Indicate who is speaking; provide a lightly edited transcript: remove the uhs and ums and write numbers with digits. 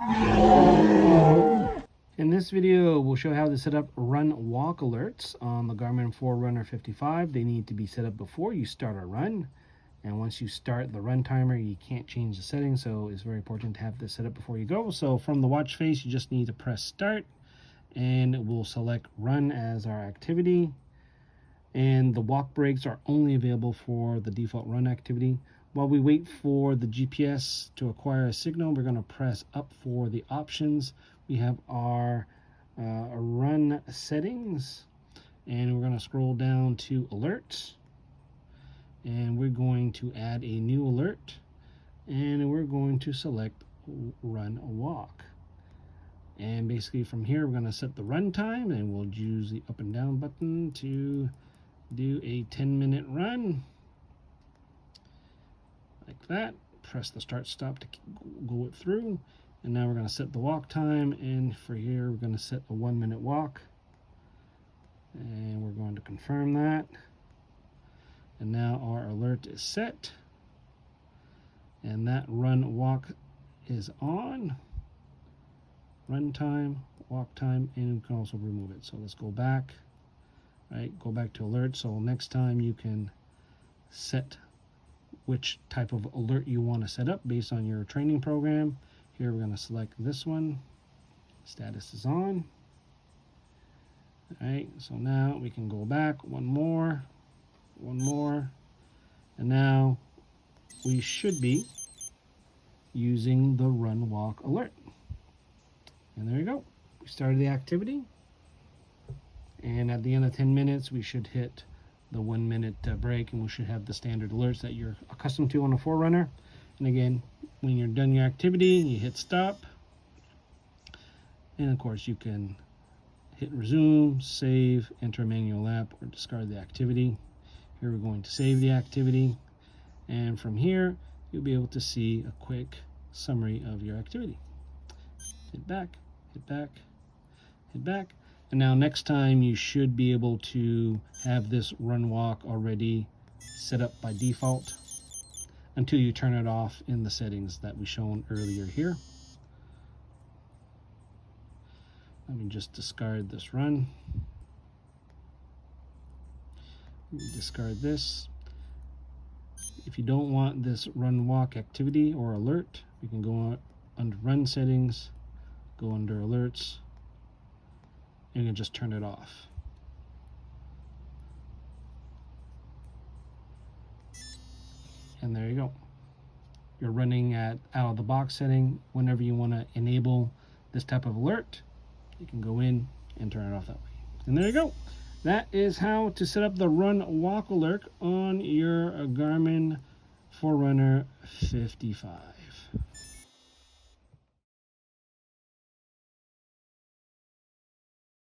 Speaker 1: In this video, we'll show how to set up run walk alerts on the Garmin Forerunner 55. They need to be set up before you start a run. And once you start the run timer, you can't change the settings, so it's very important to have this set up before you go. So from the watch face, you just need to press start, and we'll select run as our activity. And the walk breaks are only available for the default run activity. While we wait for the GPS to acquire a signal, we're going to press up for the options. We have our run settings, and we're going to scroll down to alerts, and we're going to add a new alert, and we're going to select run walk. And basically from here, we're going to set the run time, and we'll use the up and down button to do a 10-minute run like that. Press the start stop to go it through. And now we're going to set the walk time, and for here we're going to set a 1-minute walk, and we're going to confirm that. And now our alert is set, and that run walk is on. Run time, walk time, and we can also remove it. So let's go back, right? Go back to alert. So next time you can set which type of alert you want to set up based on your training program. Here we're going to select this one. Status is on. All right, so now we can go back one more, and now we should be using the run walk alert. And there you go. We started the activity, and at the end of 10 minutes we should hit the 1-minute break, and we should have the standard alerts that you're accustomed to on a Forerunner. And again, when you're done your activity, you hit stop, and of course you can hit resume, save, enter a manual lap, or discard the activity. Here we're going to save the activity, and from here you'll be able to see a quick summary of your activity. Hit back, hit back, hit back, and now next time you should be able to have this run walk already set up by default until you turn it off in the settings that we shown earlier here. Let me just discard this run. Discard this. If you don't want this run walk activity or alert, you can go under run settings, go under alerts, and you can just turn it off. And there you go. You're running at out of the box setting. Whenever you want to enable this type of alert, you can go in and turn it off that way. And there you go. That is how to set up the run walk alert on your Garmin Forerunner 55.